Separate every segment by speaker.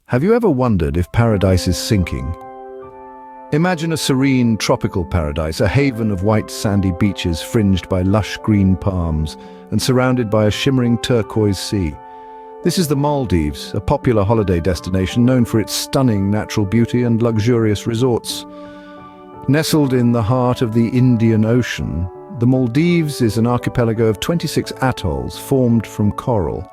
Speaker 1: Have you ever wondered if paradise is sinking? Imagine a serene tropical paradise, a haven of white sandy beaches fringed by lush green palms and surrounded by a shimmering turquoise sea. This is the Maldives, a popular holiday destination known for its stunning natural beauty and luxurious resorts. Nestled in the heart of the Indian Ocean, the Maldives is an archipelago of 26 atolls formed from coral.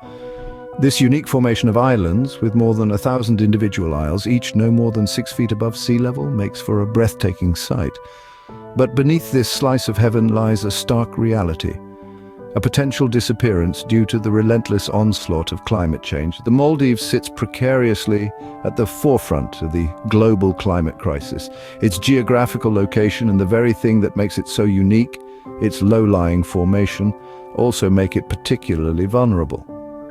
Speaker 1: This unique formation of islands, with more than 1,000 individual isles, each no more than 6 feet above sea level, makes for a breathtaking sight. But beneath this slice of heaven lies a stark reality, a potential disappearance due to the relentless onslaught of climate change. The Maldives sits precariously at the forefront of the global climate crisis. Its geographical location and the very thing that makes it so unique, its low-lying formation, also make it particularly vulnerable.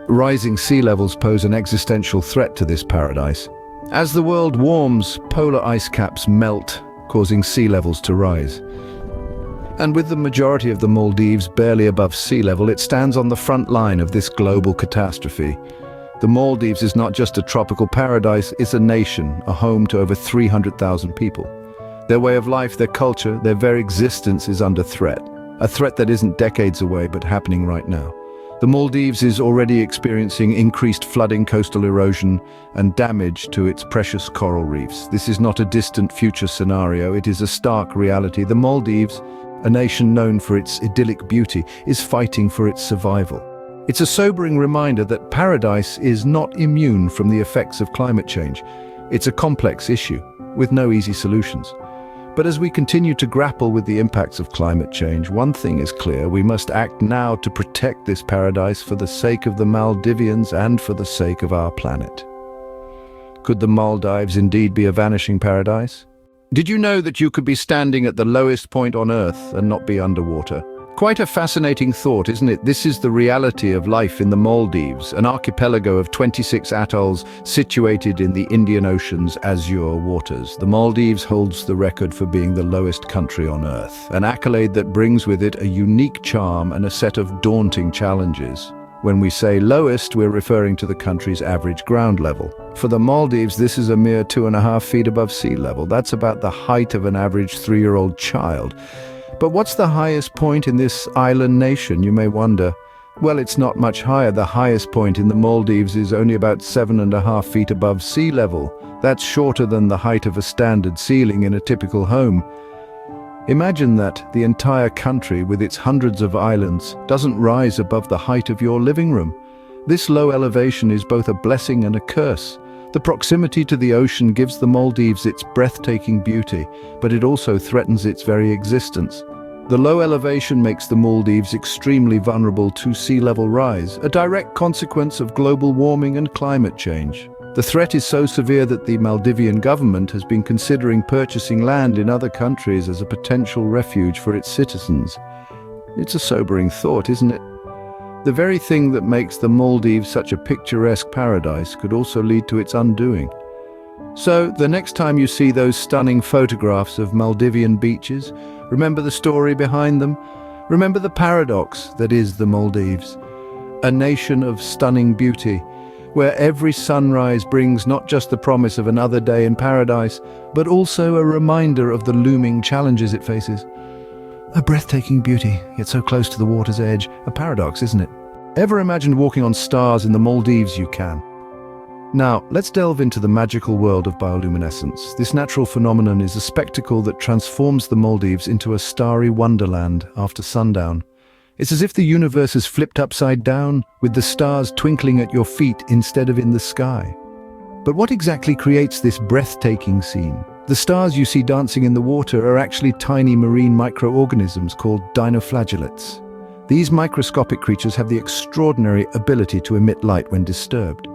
Speaker 1: Rising sea levels pose an existential threat to this paradise. As the world warms, polar ice caps melt, causing sea levels to rise. And with the majority of the Maldives barely above sea level, it stands on the front line of this global catastrophe. The Maldives is not just a tropical paradise, it's a nation, a home to over 300,000 people. Their way of life, their culture, their very existence is under threat. A threat that isn't decades away, but happening right now. The Maldives is already experiencing increased flooding, coastal erosion, and damage to its precious coral reefs. This is not a distant future scenario, it is a stark reality. The Maldives, a nation known for its idyllic beauty, is fighting for its survival. It's a sobering reminder that paradise is not immune from the effects of climate change. It's a complex issue, with no easy solutions. But as we continue to grapple with the impacts of climate change, one thing is clear: we must act now to protect this paradise for the sake of the Maldivians and for the sake of our planet. Could the Maldives indeed be a vanishing paradise? Did you know that you could be standing at the lowest point on Earth and not be underwater? Quite a fascinating thought, isn't it? This is the reality of life in the Maldives, an archipelago of 26 atolls situated in the Indian Ocean's azure waters. The Maldives holds the record for being the lowest country on Earth, an accolade that brings with it a unique charm and a set of daunting challenges. When we say lowest, we're referring to the country's average ground level. For the Maldives, this is a mere 2.5 feet above sea level. That's about the height of an average 3-year-old child. But what's the highest point in this island nation, you may wonder? Well, it's not much higher. The highest point in the Maldives is only about 7.5 feet above sea level. That's shorter than the height of a standard ceiling in a typical home. Imagine that the entire country, with its hundreds of islands, doesn't rise above the height of your living room. This low elevation is both a blessing and a curse. The proximity to the ocean gives the Maldives its breathtaking beauty, but it also threatens its very existence. The low elevation makes the Maldives extremely vulnerable to sea level rise, a direct consequence of global warming and climate change. The threat is so severe that the Maldivian government has been considering purchasing land in other countries as a potential refuge for its citizens. It's a sobering thought, isn't it? The very thing that makes the Maldives such a picturesque paradise could also lead to its undoing. So, the next time you see those stunning photographs of Maldivian beaches, remember the story behind them. Remember the paradox that is the Maldives. A nation of stunning beauty, where every sunrise brings not just the promise of another day in paradise, but also a reminder of the looming challenges it faces. A breathtaking beauty, yet so close to the water's edge. A paradox, isn't it? Ever imagined walking on stars in the Maldives? You can. Now, let's delve into the magical world of bioluminescence. This natural phenomenon is a spectacle that transforms the Maldives into a starry wonderland after sundown. It's as if the universe is flipped upside down, with the stars twinkling at your feet instead of in the sky. But what exactly creates this breathtaking scene? The stars you see dancing in the water are actually tiny marine microorganisms called dinoflagellates. These microscopic creatures have the extraordinary ability to emit light when disturbed.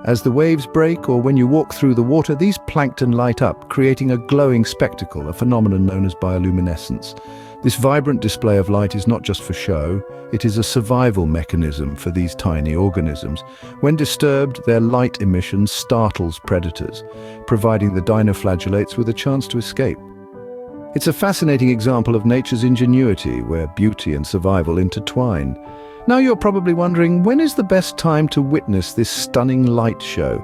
Speaker 1: As the waves break or when you walk through the water, these plankton light up, creating a glowing spectacle, a phenomenon known as bioluminescence. This vibrant display of light is not just for show, it is a survival mechanism for these tiny organisms. When disturbed, their light emission startles predators, providing the dinoflagellates with a chance to escape. It's a fascinating example of nature's ingenuity, where beauty and survival intertwine. Now you're probably wondering, when is the best time to witness this stunning light show?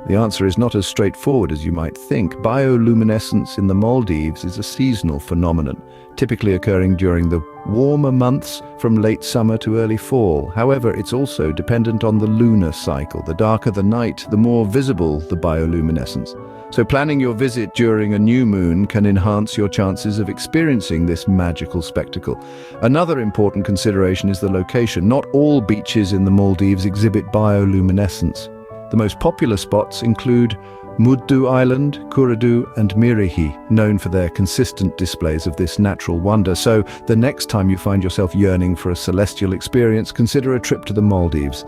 Speaker 1: The answer is not as straightforward as you might think. Bioluminescence in the Maldives is a seasonal phenomenon, typically occurring during the warmer months from late summer to early fall. However, it's also dependent on the lunar cycle. The darker the night, the more visible the bioluminescence. So planning your visit during a new moon can enhance your chances of experiencing this magical spectacle. Another important consideration is the location. Not all beaches in the Maldives exhibit bioluminescence. The most popular spots include Muddu Island, Kuradu and Mirihi, known for their consistent displays of this natural wonder. So the next time you find yourself yearning for a celestial experience, consider a trip to the Maldives.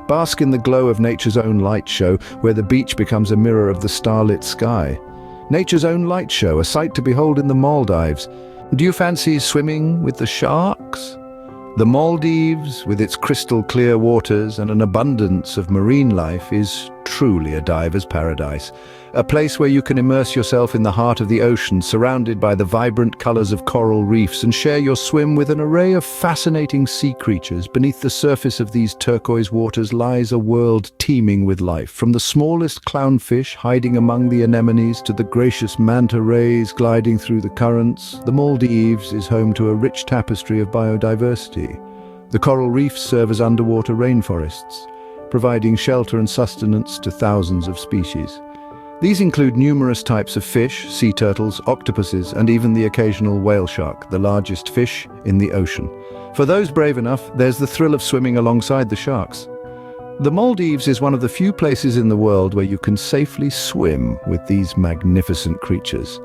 Speaker 1: Bask in the glow of nature's own light show, where the beach becomes a mirror of the starlit sky. Nature's own light show, a sight to behold in the Maldives. Do you fancy swimming with the sharks? The Maldives, with its crystal clear waters and an abundance of marine life, is truly a diver's paradise. A place where you can immerse yourself in the heart of the ocean, surrounded by the vibrant colors of coral reefs, and share your swim with an array of fascinating sea creatures. Beneath the surface of these turquoise waters lies a world teeming with life. From the smallest clownfish hiding among the anemones to the gracious manta rays gliding through the currents, the Maldives is home to a rich tapestry of biodiversity. The coral reefs serve as underwater rainforests, providing shelter and sustenance to thousands of species. These include numerous types of fish, sea turtles, octopuses, and even the occasional whale shark, the largest fish in the ocean. For those brave enough, there's the thrill of swimming alongside the sharks. The Maldives is one of the few places in the world where you can safely swim with these magnificent creatures.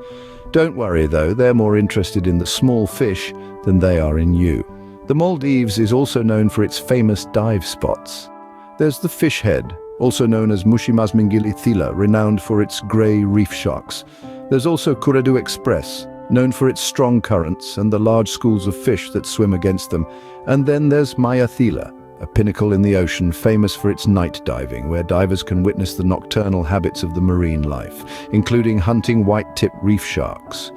Speaker 1: Don't worry though, they're more interested in the small fish than they are in you. The Maldives is also known for its famous dive spots. There's the Fish Head, also known as Mushimasmingili Thila, renowned for its grey reef sharks. There's also Kuradu Express, known for its strong currents and the large schools of fish that swim against them. And then there's Maya Thila, a pinnacle in the ocean famous for its night diving, where divers can witness the nocturnal habits of the marine life, including hunting white-tip reef sharks.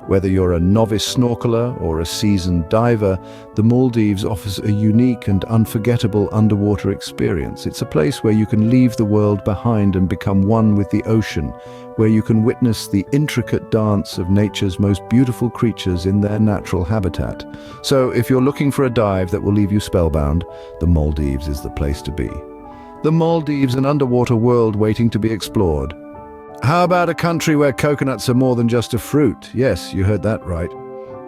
Speaker 1: Whether you're a novice snorkeler or a seasoned diver, the Maldives offers a unique and unforgettable underwater experience. It's a place where you can leave the world behind and become one with the ocean, where you can witness the intricate dance of nature's most beautiful creatures in their natural habitat. So if you're looking for a dive that will leave you spellbound, the Maldives is the place to be. The Maldives, an underwater world waiting to be explored. How about a country where coconuts are more than just a fruit? Yes, you heard that right.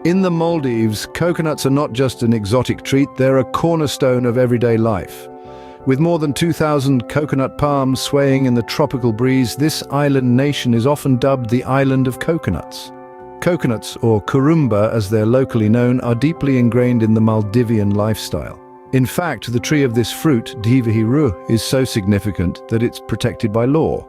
Speaker 1: In the Maldives, coconuts are not just an exotic treat, they're a cornerstone of everyday life. With more than 2,000 coconut palms swaying in the tropical breeze, this island nation is often dubbed the Island of Coconuts. Coconuts, or kurumba as they're locally known, are deeply ingrained in the Maldivian lifestyle. In fact, the tree of this fruit, Divihiru, is so significant that it's protected by law.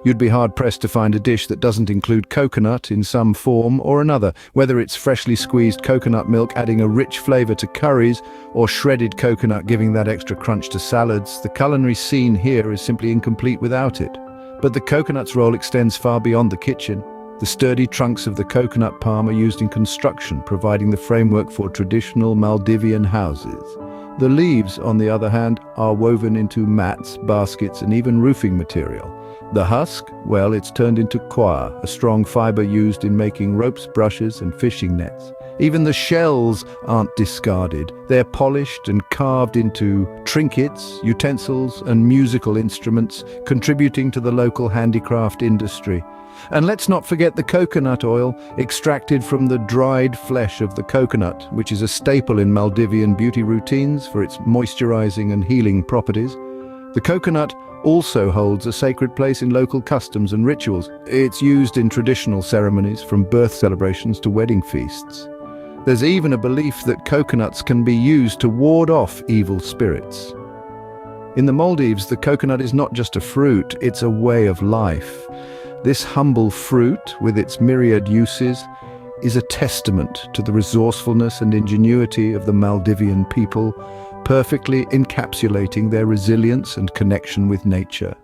Speaker 1: You'd be hard-pressed to find a dish that doesn't include coconut in some form or another, whether it's freshly squeezed coconut milk adding a rich flavor to curries or shredded coconut giving that extra crunch to salads. The culinary scene here is simply incomplete without it. But the coconut's role extends far beyond the kitchen. The sturdy trunks of the coconut palm are used in construction, providing the framework for traditional Maldivian houses. The leaves, on the other hand, are woven into mats, baskets, and even roofing material. The husk, well, it's turned into coir, a strong fiber used in making ropes, brushes, and fishing nets. Even the shells aren't discarded. They're polished and carved into trinkets, utensils, and musical instruments, contributing to the local handicraft industry. And let's not forget the coconut oil, extracted from the dried flesh of the coconut, which is a staple in Maldivian beauty routines for its moisturizing and healing properties. The coconut also holds a sacred place in local customs and rituals. It's used in traditional ceremonies, from birth celebrations to wedding feasts. There's even a belief that coconuts can be used to ward off evil spirits. In the Maldives, the coconut is not just a fruit, it's a way of life. This humble fruit, with its myriad uses, is a testament to the resourcefulness and ingenuity of the Maldivian people, perfectly encapsulating their resilience and connection with nature.